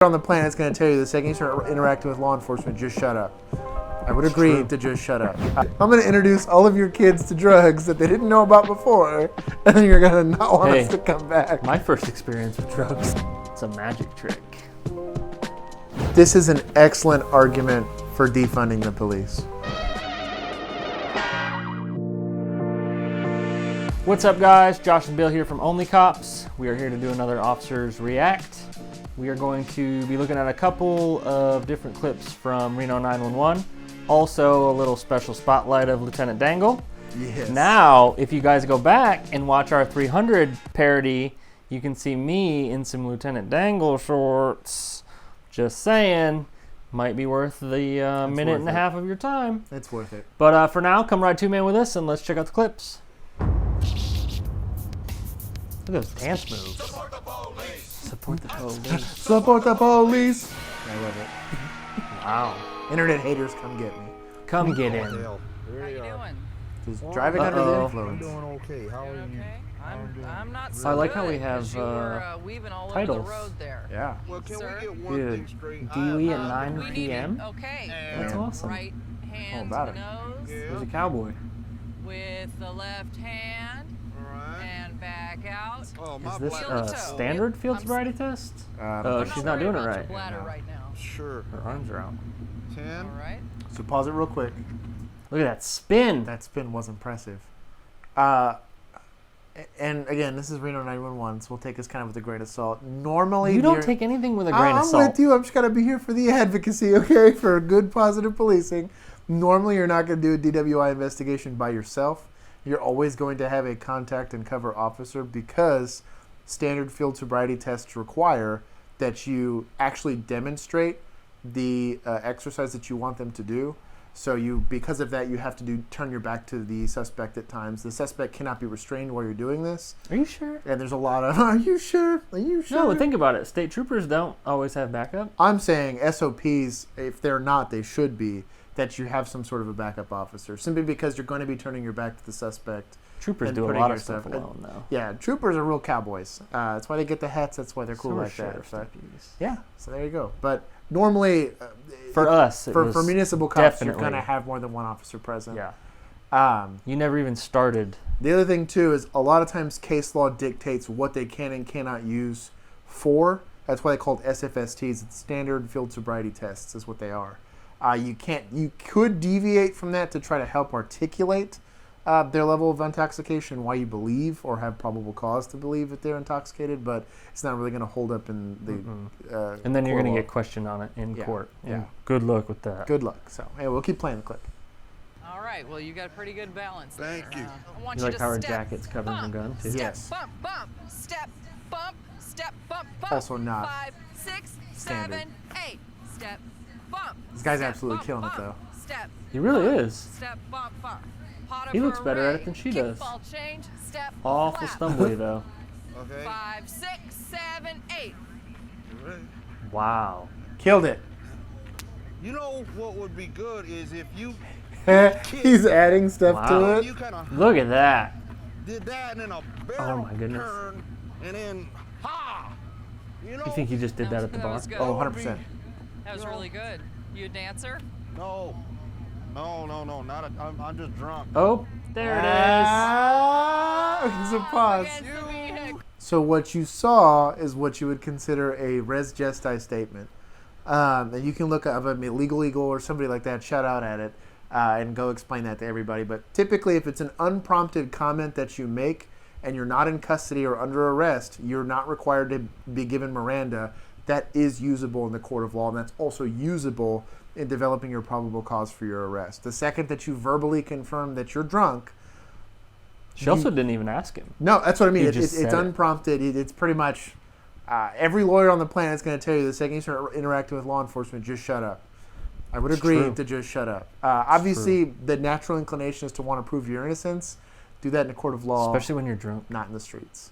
on the planet is going to tell you the second you start interacting with law enforcement, just shut up. I would agree to just shut up. I'm going to introduce all of your kids to drugs that they didn't know about before, and then you're going to not want us to come back. My first experience with drugs, it's a magic trick. This is an excellent argument for defunding the police. What's up, guys? Josh and Bill here from Only Cops. We are here to do another Officers React. We are going to be looking at a couple of different clips from Reno 911. Also, a little special spotlight of Lieutenant Dangle. Yes. Now, if you guys go back and watch our 300 parody, you can see me in some Lieutenant Dangle shorts. Just saying, might be worth the minute and a half of your time. It's worth it. But for now, come ride two-man with us and let's check out the clips. Look at those dance moves. Support the police. Support the police. Support the police. I love it. Wow. Internet haters, come get me. Come get in. How you doing? Just driving under the influence. I'm doing okay. How are you? I'm not so I like how good, we have 'cause you were, weaving all titles. over the road there. Yeah. Well, can Sir? we get one thing straight? Dewey at We 9 need p.m. Okay. That's awesome. Right hand about to it. nose There's a cowboy. with the left hand Alright. and back out. Oh, Is my this Heel bladder. to a toe. standard field I'm sobriety test? Oh, She's Don't not worry doing it about your right. bladder right now. Sure. Her arms are out. 10. All right. So pause it real quick. Look at that spin. That spin was impressive. And again, this is Reno 911, so we'll take this kind of with a grain of salt. Normally, You don't take anything with a grain of I'm salt. with you. I'm just going to be here for the advocacy, okay? For good, positive policing. Normally, you're not going to do a DWI investigation by yourself. You're always going to have a contact and cover officer because standard field sobriety tests require that you actually demonstrate the exercise that you want them to do. So because of that, you have to turn your back to the suspect at times. The suspect cannot be restrained while you're doing this. Are you sure? And there's a lot of, are you sure? Are you sure? No, but think about it. State troopers don't always have backup. I'm saying SOPs, if they're not, they should be, that you have some sort of a backup officer. Simply because you're going to be turning your back to the suspect. Troopers and do a putting lot of yourself- stuff alone, though. Yeah, troopers are real cowboys. That's why they get the hats. That's why they're cool So are like that. sheriff's But, deputies. yeah, so there you go. But normally, For us, it for was municipal cops, you're definitely- going to have more than one officer present. Yeah. You never even started. The other thing, too, is a lot of times case law dictates what they can and cannot use for. That's why they call it SFSTs. It's standard field sobriety tests is what they are. You could deviate from that to try to help articulate their level of intoxication, why you believe or have probable cause to believe that they're intoxicated, but it's not really going to hold up in the And then you're court going to law. get questioned on it in Yeah, court. yeah. And good luck with that. Good luck. So, hey, we'll keep playing the clip. All right. Well, you got a pretty good balance there. Thank you. I want You like to how her step, jacket's covering her bump, gun, too? Step, Yes. bump, bump, step, bump, step, bump, bump. Also not 5, 6, standard. 7, 8. Step, bump. This guy's step, absolutely bump, killing it, bump, though. Step. He really bump, is. Step, bump, bump. Pot He of looks better at it array, than she kick, does. Ball change, step, Awful clap. stumbly, though. Okay. 5, 6, 7, 8. Alright. Wow. Killed it. You know what would be good is if you He's adding stuff Wow. to it. you kind of Look at that. did that and then a barrel my goodness. turn and then ha. You know. You think he just did that at the That bar? was good. Oh, 100%. That was really good. You a dancer? No. No. Not a. I'm just drunk. Oh, there it is. There's a pause. Against the vehicle. So what you saw is what you would consider a res gesti statement. And you can look up Legal Eagle or somebody like that, shout out at it, and go explain that to everybody. But typically, if it's an unprompted comment that you make and you're not in custody or under arrest, you're not required to be given Miranda. That is usable in the court of law, and that's also usable in developing your probable cause for your arrest. The second that you verbally confirm that you're drunk, She also didn't even ask him. no, that's what I mean. He It's just said it. unprompted. It's pretty much every lawyer on the planet is going to tell you the second you start interacting with law enforcement, just shut up. I would agree true. to just shut up. Obviously, the natural inclination is to want to prove your innocence. Do that in a court of law, Especially when you're drunk. not in the streets.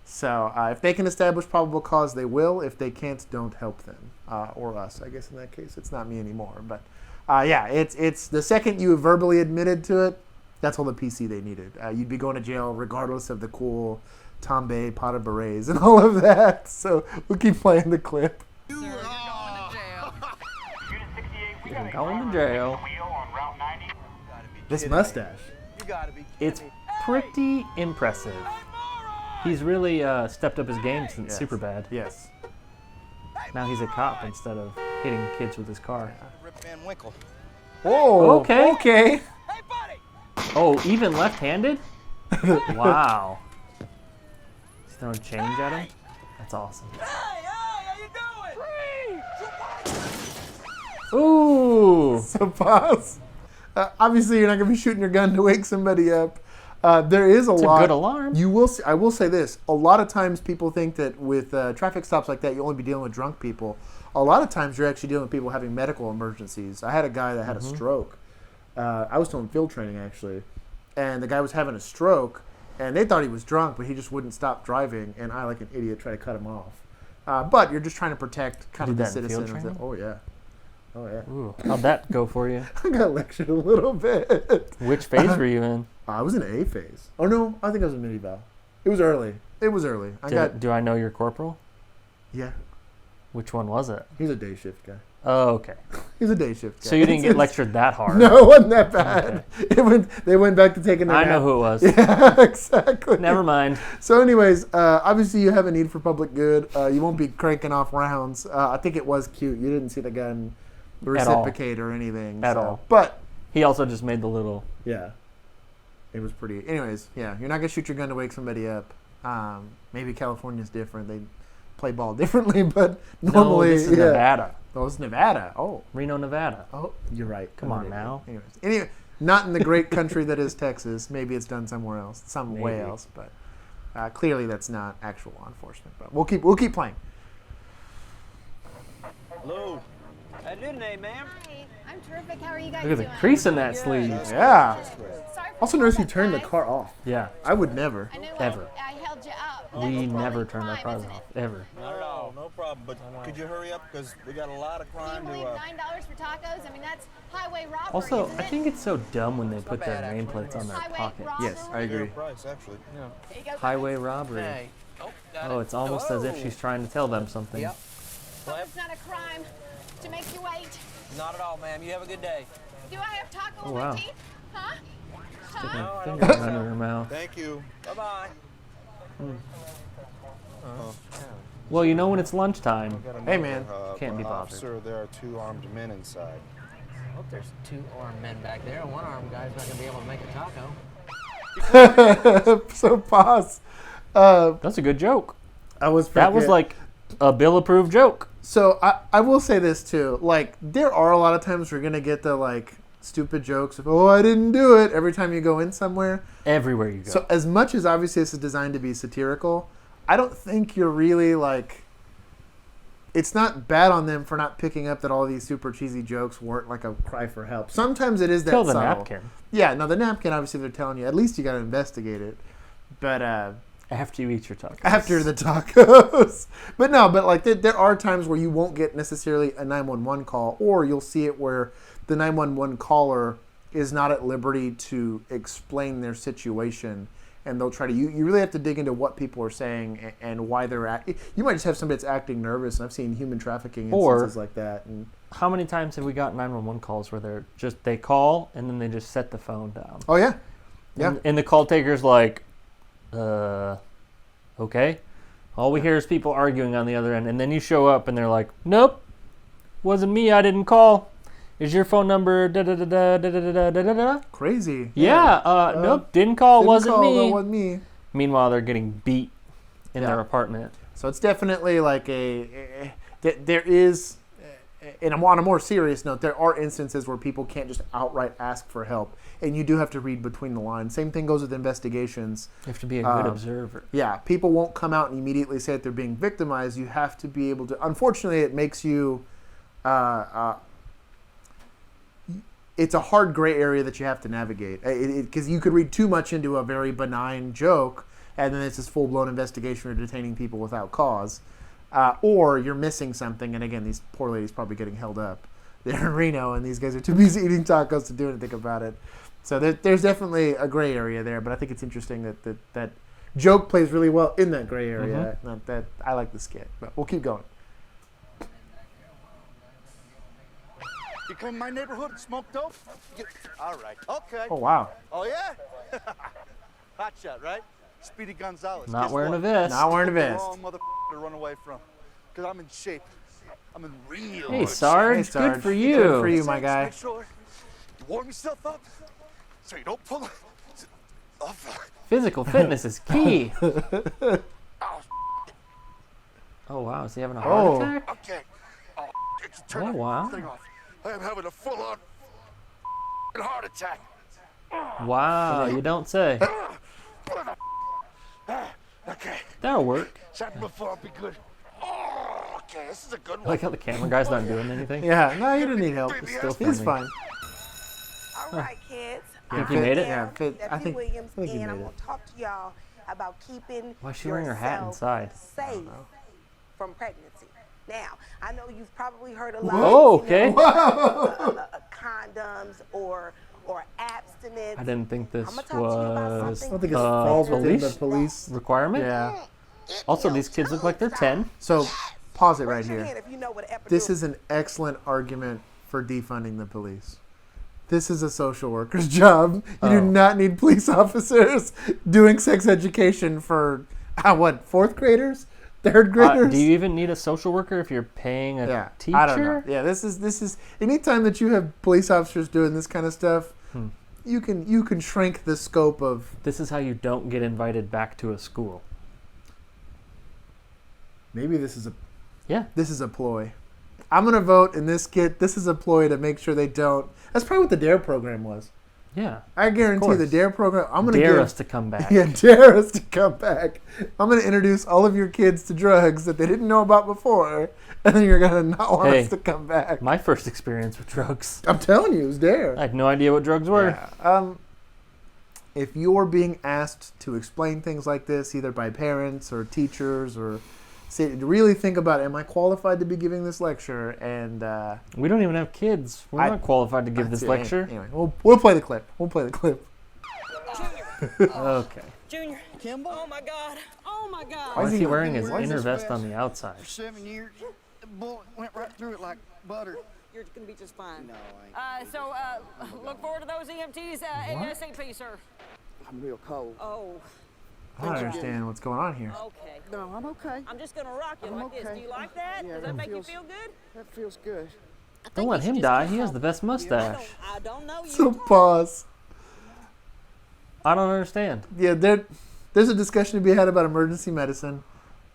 So if they can establish probable cause, they will. If they can't, don't help them or us. I guess in that case, it's not me anymore. But yeah, it's the second you verbally admitted to it, that's all the PC they needed. You'd be going to jail regardless of the cool Tombe, pot of berets, and all of that. So we'll keep playing the clip. You Going to jail. This mustache. You gotta be It's pretty impressive. He's really stepped up his game since Yes. Superbad. Yes. Now he's a cop instead of hitting kids with his car. Rip Van Winkle. Oh, Okay. Okay. Hey, buddy! Oh, even left-handed? Wow. He's throwing change at him? That's awesome. Hey, how you doing? Ooh! So pause. Obviously, you're not going to be shooting your gun to wake somebody up. There is a lot. good alarm. You will. I will say this. A lot of times, people think that with traffic stops like that, you only be dealing with drunk people. A lot of times, you're actually dealing with people having medical emergencies. I had a guy that had a stroke. I was still in field training actually, and the guy was having a stroke, and they thought he was drunk, but he just wouldn't stop driving, and I, like an idiot, tried to cut him off. But you're just trying to protect kind of Did the that in field citizen. training? Oh yeah. Oh yeah. Ooh. How'd that go for you? I got lectured a little bit. Which phase were you in? I was in A phase. Oh no, I think I was in mid-eval. It was early. Do I know your corporal? Yeah. Which one was it? He's a day shift guy. Oh, okay. He's a day shift guy. So you didn't get lectured that hard. No, it wasn't that bad. They went back to taking their I know nap. who it was. Yeah, exactly. Never mind. So anyways, obviously you have a need for public good. You won't be cranking off rounds. I think it was cute. You didn't see the gun reciprocate or anything. At all. But, He also just made the little... yeah. It was pretty. Anyways, yeah, you're not going to shoot your gun to wake somebody up. Maybe California's different. They play ball differently, but normally... No, this is Nevada. Oh, it's Nevada. Oh. Reno, Nevada. Oh, you're right. Come on now. Anyways, anyway, not in the great country that is Texas. Maybe it's done somewhere else, some way Maybe. else. But clearly, that's not actual law enforcement. But we'll keep playing. Hello. How you doing today, ma'am? Hi, I'm terrific. How are you guys Look at doing? the crease in that sleeve. Yeah. Sorry for Also the notice you hold-up, turned the guys. car off. Yeah. I would never. I know Ever. I held you up. We That's never probably turn our crime, cars isn't off. it? Ever. Not at all, no problem. But could you hurry up? Because we got a lot of Can you crime believe to... $9 for tacos? I mean, that's highway robbery, Also, isn't I it? think it's so dumb when they put their bad, actually. nameplates on their Highway pockets. robbery. Yes, I agree. price, actually. Yeah. There you go, guys. Highway robbery. Oh, it's almost as if she's trying to tell them something. Yep. Hope it's not a crime to make you wait. Not at all, ma'am. You have a good day. Do I have taco Oh, in wow. my teeth? Huh? Sticking Huh? a finger under her mouth. Thank you. Bye-bye. Well, you know when it's lunchtime. Hey, man. Can't be bothered. Officer, there are 2 armed men inside. I hope there's 2 armed men back there. One armed guy's not going to be able to make a taco. So pause. That's a good joke. I was. That was like a bill-approved joke. So I will say this too. Like there are a lot of times we're gonna get the like stupid jokes of I didn't do it every time you go in somewhere. Everywhere you go. So as much as obviously this is designed to be satirical, I don't think you're really like. It's not bad on them for not picking up that all these super cheesy jokes weren't like a cry for help. Sometimes it is that Kill the subtle. napkin. Yeah, no, the napkin obviously they're telling you at least you got to investigate it, but After you eat your tacos. after the tacos. But no, but like there are times where you won't get necessarily a 911 call, or you'll see it where the 911 caller is not at liberty to explain their situation, and they'll try to. You really have to dig into what people are saying and why they're acting. You might just have somebody that's acting nervous, and I've seen human trafficking instances like that. And How many times have we got 911 calls where they call and then they just set the phone down? oh yeah, yeah. And the call taker's like, okay. All we hear is people arguing on the other end, and then you show up and they're like, nope, wasn't me, I didn't call. Is your phone number da da da da da da da da da da? Crazy. Yeah, nope, didn't call, Didn't wasn't call, me. that wasn't me. Meanwhile, they're getting beat in Yeah. their apartment. So it's definitely like there is, and on a more serious note, there are instances where people can't just outright ask for help, and you do have to read between the lines. Same thing goes with investigations. You have to be a good observer. Yeah, people won't come out and immediately say that they're being victimized. You have to be able to. Unfortunately, it makes you. It's a hard gray area that you have to navigate because you could read too much into a very benign joke, and then it's this full-blown investigation or detaining people without cause, or you're missing something. And again, these poor ladies probably getting held up. They're in Reno, and these guys are too busy eating tacos to do anything about it. So there's definitely a gray area there, but I think it's interesting that joke plays really well in that gray area. Not that I like the skit, but we'll keep going. You come in my neighborhood and smoke dope? All right. Okay. Oh, wow. Oh, yeah? Hot shot, right? Speedy Gonzalez. Not Guess wearing what? a vest. Not wearing a The vest. wrong motherfucker to run away from. Because I'm in shape. I'm in real Hey, good Sarge. Hey, Sarge. Good for you. Good for you, shape. my guy. Make sure you warm yourself up so you don't pull off. Physical fitness is key. Oh, Oh, wow. Is he having a heart Oh. attack? okay. Oh, it's turn Oh, that wow. thing off. I am having a full-on heart attack. Wow, you don't say. Okay. That'll work. Second before I'll be good. Oh, okay. This is a good I one. like how the camera guy's not doing anything. Yeah, no, you didn't need help. Baby, Still He's filming. fine. All right, kids. Think you made it? Yeah, fit. I Deputy think, Williams, I think you and I'm made going it. to talk to y'all about keeping Why is she wearing her hat yourself inside? safe from pregnancy. Now, I know you've probably heard a lot Whoa, of okay. condoms or abstinence. I didn't think this I'ma talk to you about was I don't something think it falls within the police police. requirement. Yeah. Also, these kids look like they're 10. So, pause it right Raise your here. hand if you know what epidural This is an excellent argument for defunding the police. This is a social worker's job. You do not need police officers doing sex education for, what, fourth graders? Third graders? Do you even need a social worker if you're paying a Yeah, teacher? I don't know. Yeah, this is anytime that you have police officers doing this kind of stuff, you can shrink the scope of. This is how you don't get invited back to a school. Maybe this is Yeah. a ploy. I'm gonna vote in this kit. This is a ploy to make sure they don't. That's probably what the DARE program was. Yeah. I guarantee the course. DARE program. I'm gonna Dare give, us to come back. Yeah, dare us to come back. I'm gonna introduce all of your kids to drugs that they didn't know about before, and then you're gonna not want Hey. us to come back. My first experience with drugs. I'm telling you, it was dare. I had no idea what drugs were. Yeah. If you're being asked to explain things like this, either by parents or teachers, or really think about, am I qualified to be giving this lecture? And We don't even have kids. We're not qualified to give this lecture. Anyway, we'll play the clip. Okay. Junior. Kimball? Oh my God. Oh my God. Why is he wearing his why is inner this vest vest? on the outside? For 7 years, the bullet went right through it like butter. You're gonna be just fine. No, I ain't. Look forward to those EMTs ASAP, sir. I'm real cold. Oh, I don't understand what's going on here. okay. No, I'm okay. I'm just gonna rock you I'm like this. okay. Do you like that? Yeah, Does that that make feels- you feel good? That feels good. Don't let him die. He has the best mustache. I don't know you. So pause. I don't understand. Yeah, there's a discussion to be had about emergency medicine.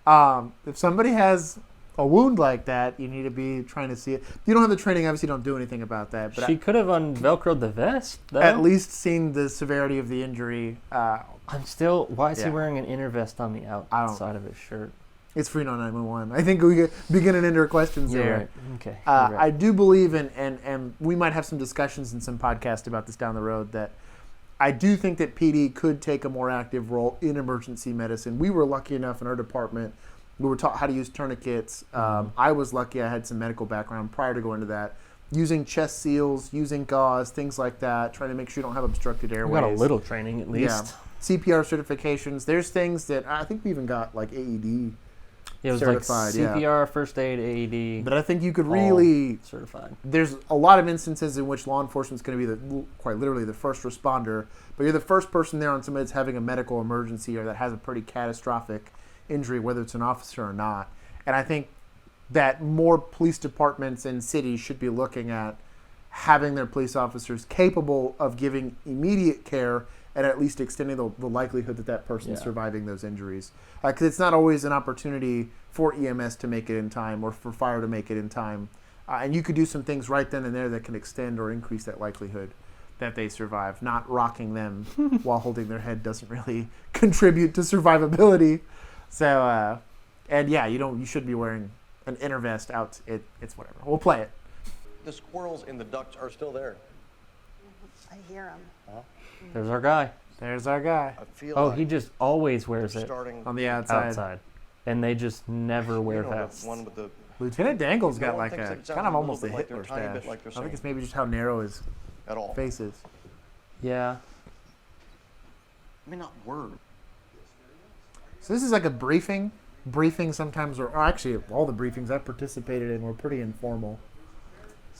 If somebody has a wound like that, you need to be trying to see it. If you don't have the training, obviously don't do anything about that. But She could have unvelcroed the vest, though. at least seen the severity of the injury. I'm still. Why is he Yeah. wearing an inner vest on the don't- outside of his shirt? It's Reno 911. I think we could begin and end our questions You're there. right. Okay. you're right. I do believe and we might have some discussions in some podcast about this down the road, that I do think that PD could take a more active role in emergency medicine. We were lucky enough in our department. We were taught how to use tourniquets. I was lucky I had some medical background prior to going to that. Using chest seals, using gauze, things like that, trying to make sure you don't have obstructed We airways. got a little training at least. Yeah. CPR certifications. There's things that I think we even got, like AED. It was Certified, like yeah. CPR, first aid, AED. But I think you could all really certified. there's a lot of instances in which law enforcement is going to be quite literally the first responder, but you're the first person there on somebody that's having a medical emergency or that has a pretty catastrophic injury, whether it's an officer or not. And I think that more police departments and cities should be looking at having their police officers capable of giving immediate care and at least extending the likelihood that that person's Yeah. surviving those injuries. Because it's not always an opportunity for EMS to make it in time or for fire to make it in time. And you could do some things right then and there that can extend or increase that likelihood that they survive. Not rocking them while holding their head doesn't really contribute to survivability. So, and yeah, you should be wearing an inner vest out. It's whatever. We'll play it. The squirrels and the ducks are still there. I hear him. There's our guy. There's our guy I feel Oh, like he just always wears it starting on the outside. outside. And they just never wear the vests. one with the Lieutenant Dangle's No got one like thinks a it sounds kind of a little almost a bit like Hitler they're tiny bit stash. like they're I think saying. it's maybe just how narrow his at all. face is. Yeah. I mean, not word. So this is like a briefing. Briefings sometimes, or actually all the briefings I've participated in were pretty informal.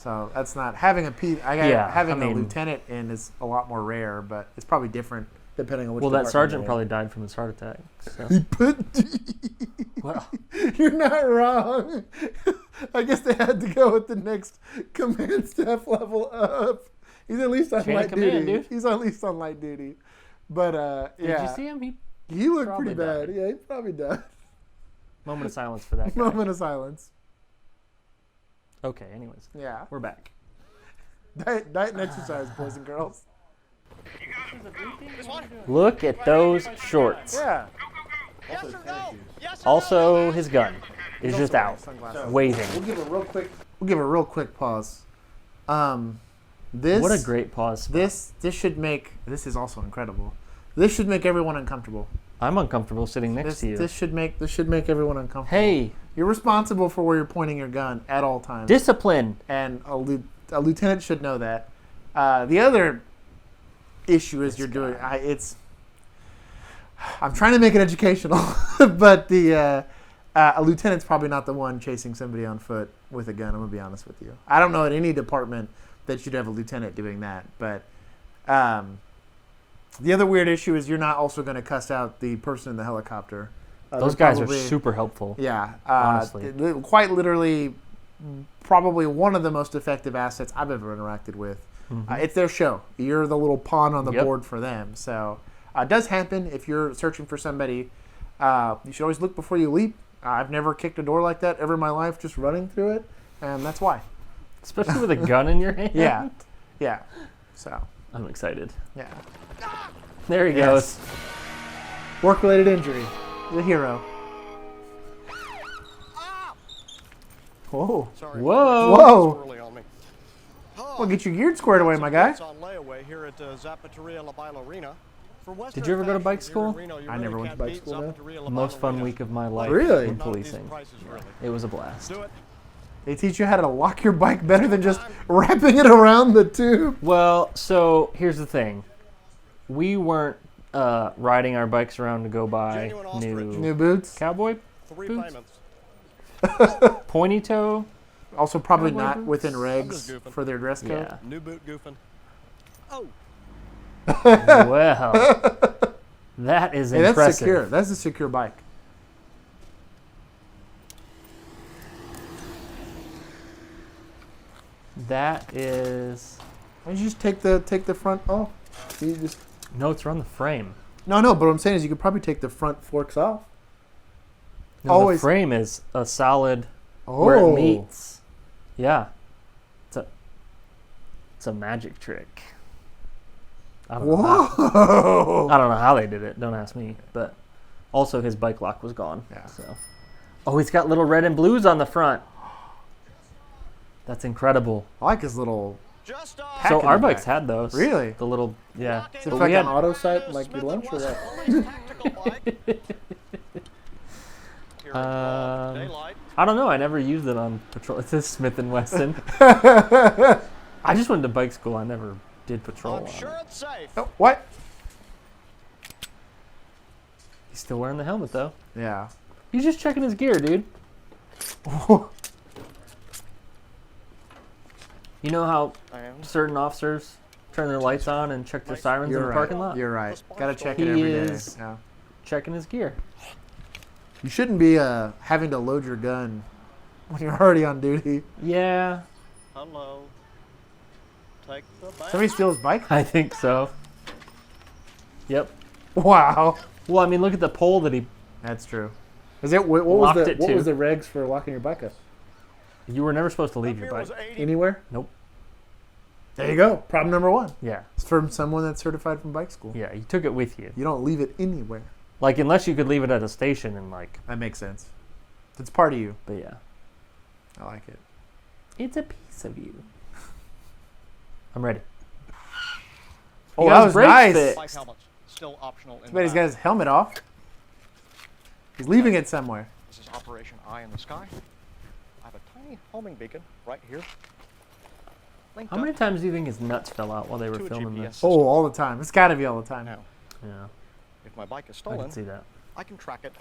So that's not having a having I a mean- lieutenant in is a lot more rare, but it's probably different depending on which. Well, that department sergeant you're probably died from his heart attack. So. Well, You're not wrong. I guess they had to go with the next command staff level up. He's at least on Chain of light command, duty. dude. He's at least on light duty. But yeah, did you see him? he looked probably pretty bad. died. Yeah, he probably died. Moment of silence for that guy. Moment of silence. Okay, anyways. Yeah. We're back. Diet and exercise, boys and girls. Look at those shorts. Yeah. Also, his gun is just out, waving. We'll give a real quick pause. This What a great pause. this should make this is also incredible. This should make everyone uncomfortable. I'm uncomfortable sitting next to you. This should make everyone uncomfortable. Hey, You're responsible for where you're pointing your gun at all times. discipline. And a lieutenant should know that. The other issue is I'm trying to make it educational, but a lieutenant's probably not the one chasing somebody on foot with a gun. I'm gonna be honest with you. I don't know at any department that you'd have a lieutenant doing that. But the other weird issue is you're not also going to cuss out the person in the helicopter. Those guys are super helpful. Yeah, honestly. quite literally, probably one of the most effective assets I've ever interacted with. It's their show. You're the little pawn on the board for them. So it does happen if you're searching for somebody. You should always look before you leap. I've never kicked a door like that ever in my life, just running through it, and that's why. Especially with a gun in your hand. Yeah. So I'm excited. yeah. There he goes. Work-related injury. The hero. Whoa. Sorry. Whoa. Whoa. Early on me. Well, get your gear squared away, my guy. It's on layaway here at Zapateria La Bailarina. For Western Did you ever go to fashion bike here in school? Reno, you I really never went can't to bike beat school, man. Zapateria La Most fun Bailarina. week of my life Really? in Not these policing. prices, really. It was a blast. Do it. They teach you how to lock your bike better than just wrapping it around the tube. Well, so here's the thing. We weren't riding our bikes around to go buy Genuine ostrich. New boots. cowboy 3 Boots? payments. pointy toe. Also, probably Cowboy not boots? within I'm regs just goofing. for their dress code. Yeah. New boot goofing. Oh. Well, that is Hey, that's impressive. secure. That's a secure bike. That is. Why don't you just take the front off? You just No, it's around the frame. no. But what I'm saying is you could probably take the front forks off. No, Always- the frame is a solid Oh, where it meets. Yeah, it's a magic trick. I don't know how- Whoa! I don't know how they did it. Don't ask me. But also, his bike lock was gone. Yeah. So, oh, he's got little red and blues on the front. That's incredible. I like his little. Just Pack So in our the bikes back. had those. Really? The little yeah. Is it But like we an had- auto site, like your lunch or what? Police tactical bike. Here in broad daylight. I don't know. I never used it on patrol. It says Smith and Wesson. I just went to bike school. I never did patrol. I'm on sure it. it's safe. Oh, what? He's still wearing the helmet though. Yeah. He's just checking his gear, dude. You know how And certain officers turn their lights on and check their sirens in You're the right. parking lot? You're right. Gotta check He it every day. is- Yeah. Checking his gear. You shouldn't be having to load your gun when you're already on duty. Yeah, hello. Take the back. Somebody steal his bike? I think so. Yep. Wow. Well, I mean, look at the pole that he. That's true. Is it what Locked was it what too. was the regs for locking your bike up? You were never supposed to leave Up your here bike. was 80. Anywhere? Nope. There you go. Problem number one. Yeah. It's from someone that's certified from bike school. Yeah, you took it with you. You don't leave it anywhere. Like, unless you could leave it at a station and, like. That makes sense. It's part of you. But yeah. I like it. It's a piece of you. I'm ready. Oh, got that his was brakes nice. fixed. Bike helmets still optional in But he's the got back. his helmet off. He's leaving it somewhere. This is Operation Eye in the Sky. I have a tiny homing beacon right here. Linked How many up times do you think his nuts fell out while they were to a filming GPS this? system. Oh, all the time. It's got to be all the time. Now, Yeah, if my bike is I stolen, can see that. I can track it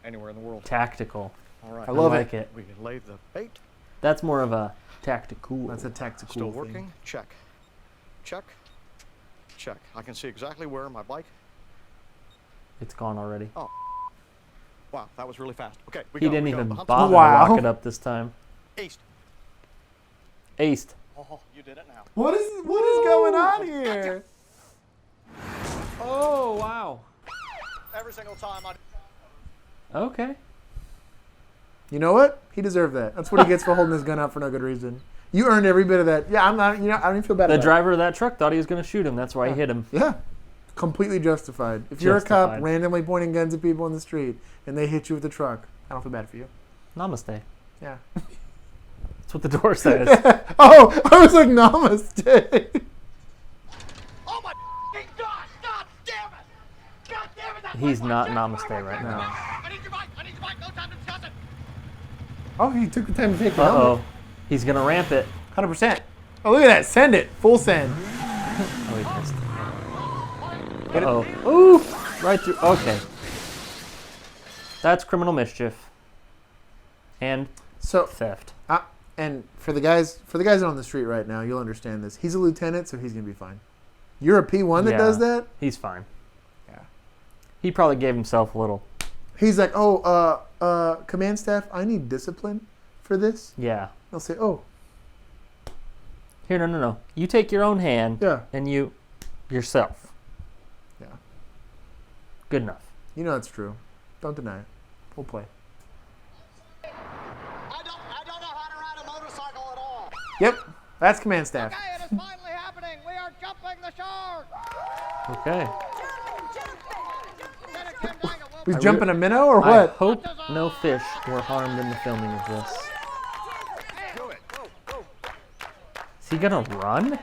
anywhere in the world. Tactical. All right. I love like it. it. We can lay the bait. That's more of a tactical. That's a tactical Still thing. working? Check. Check. Check. I can see exactly where my bike. It's gone already. Oh. Wow, that was really fast. Okay, we He go. didn't we go. even The hunt's bother Wow. to lock it up this time. East. Aced. Oh, you did it now. What is going on here? Oh, wow. Every single time I. Okay. You know what? He deserved that. That's what he gets for holding his gun out for no good reason. You earned every bit of that. Yeah, I'm not. You know, I don't even feel bad. The about driver of that truck thought he was going to shoot him. That's why he hit him. it. Yeah, completely justified. If you're a cop Justified. randomly pointing guns at people in the street and they hit you with a truck, I don't feel bad for you. Namaste. Yeah. That's what the door says. Oh, I was like, namaste. Oh my God! God damn it! God damn it! That's He's my not bike. namaste right No. now. I need your bike! I need your bike! No time to discuss it! Oh, he took the time to take the Uh-oh. helmet. He's going to ramp it. 100%. Oh, look at that. Send it. Full send. Oh, he missed. Uh-oh. Ooh! Right through. Okay. That's criminal mischief. And So, theft. and for the guys on the street right now, you'll understand this. He's a lieutenant, so he's gonna be fine. You're a P1 that Yeah. does that. He's fine. Yeah. He probably gave himself a little. He's like, command staff, I need discipline for this. Yeah. They'll say, oh, Here, no. You take your own hand. yeah, And you yourself. yeah. Good enough. You know it's true. Don't deny it. We'll play. I don't know how to ride a motorcycle at all. Yep, that's command staff. Okay, it is finally happening. We are jumping the shark. Okay. Lieutenant Kim Dangle will He's I jumping a minnow or I what? hope no fish were harmed in the filming of this. do it. Go, go. Is he gonna run?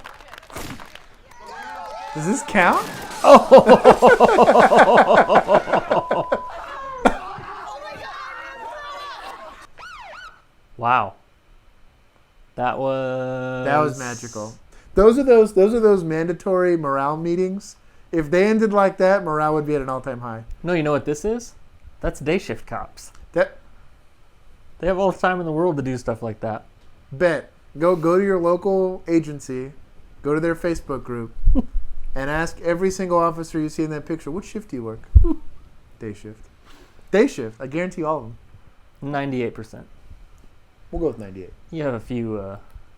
Does this count? Wow. That was magical. Those are those mandatory morale meetings. If they ended like that, morale would be at an all-time high. No, you know what this is? That's day shift cops. That They have all the time in the world to do stuff like that. bet. Go to your local agency, go to their Facebook group, and ask every single officer you see in that picture, what shift do you work? Day shift. Day shift. I guarantee all of them. 98%. We'll go with 98. You have a few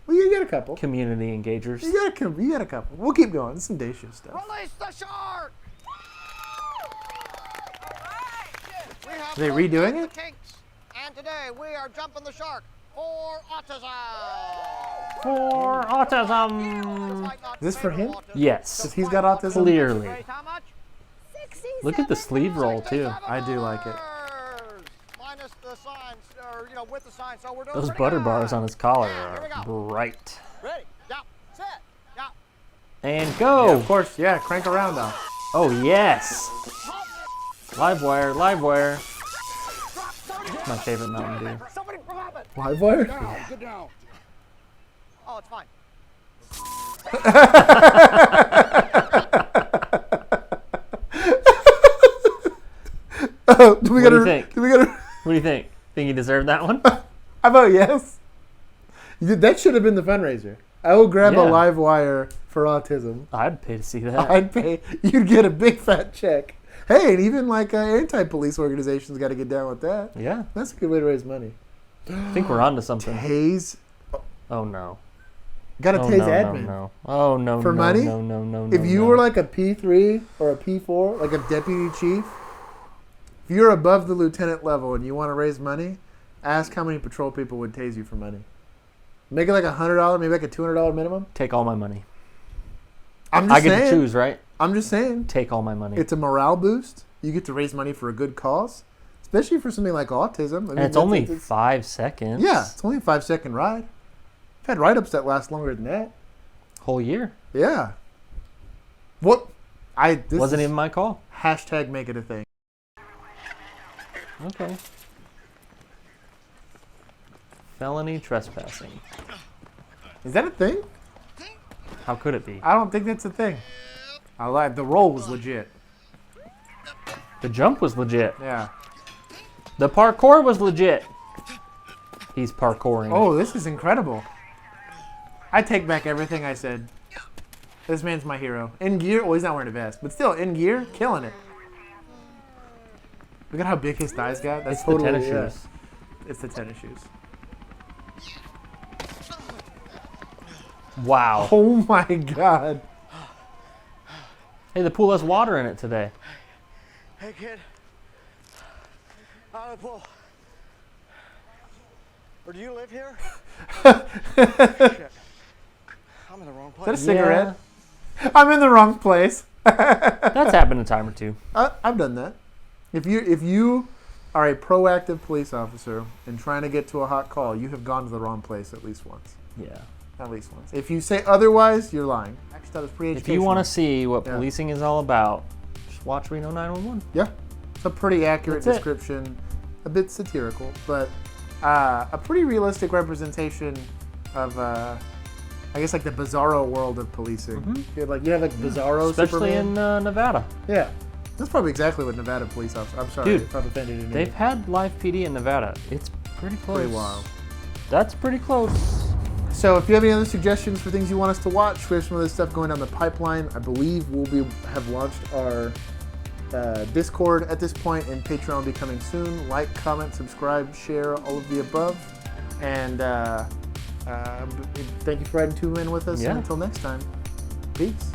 Well, you got a couple. community engagers. You got a couple. We'll keep going. It's some day shift stuff. Release the shark. We have Are they redoing the it? kinks, and today we are jumping the shark for autism. For autism. Is this for him? Yes. Because he's got autism? Clearly. How much? Look at the sleeve roll too. I do like it. Minus the signs, or with the signs. So we're doing Those pretty butter good. bars on his collar Here we are go. bright. Ready? Yeah. Set. Yeah. And Yeah, go. of course. Yeah, crank around now. Oh yes. Live wire. My favorite Mountain Dew. Somebody grab it. Live wire? Get down. Oh, it's fine. Do we What do gotta? you think? Do we gotta? What do you think? Think he deserved that one? I vote yes. That should have been the fundraiser. I will grab a Yeah. live wire for autism. I'd pay to see that. I'd pay. You'd get a big fat check. Hey, and even like anti-police organizations got to get down with that. Yeah. That's a good way to raise money. I think we're on to something. Tase. Oh no. Got to Oh tase no, admin. no. Oh no. For no, money? No. If you were like a P3 or a P4, like a deputy chief, if you're above the lieutenant level and you want to raise money, ask how many patrol people would tase you for money. Make it like $100, maybe like a $200 minimum. Take all my money. I'm just I get saying. to choose, right? I'm just saying. Take all my money. It's a morale boost. You get to raise money for a good cause, especially for something like autism. I mean, and it's only 5 seconds. Yeah, it's only a 5-second ride. I've had write-ups that last longer than that. Whole year. Yeah. What? This Wasn't is even my call. hashtag make it a thing. Okay. Felony trespassing. Is that a thing? How could it be? I don't think that's a thing. I lied. The roll was legit. The jump was legit. Yeah. The parkour was legit. He's parkouring. Oh, this is incredible. I take back everything I said. This man's my hero. In gear, well, he's not wearing a vest, but still, in gear, killing it. Look at how big his thighs got. That's It's totally, the tennis shoes. It's the tennis shoes. Wow. Oh my God. Hey, the pool has water in it today. Hey, kid. Out of the pool. Or do you live here? Shit. I'm in the wrong Is that a place. cigarette? I'm in the wrong place. That's happened a time or two. I've done that. If you are a proactive police officer and trying to get to a hot call, you have gone to the wrong place at least once. Yeah. At least once. If you say otherwise, you're lying. Actually, that was pretty If you want to educational. see what Yeah. policing is all about, just watch Reno 911. Yeah. It's a pretty accurate That's it. description. A bit satirical, but a pretty realistic representation of, I guess, like the bizarro world of policing. You have like bizarro Especially Superman. in Nevada. Yeah. That's probably exactly what Nevada police officers. I'm sorry Dude, if I've offended any. They've had live PD in Nevada. It's pretty close. Pretty wild. That's pretty close. So if you have any other suggestions for things you want us to watch, we have some other stuff going down the pipeline. I believe have launched our Discord at this point, and Patreon will be coming soon. Like, comment, subscribe, share, all of the above. And thank you for riding 2 men with us. Yeah. And until next time, peace.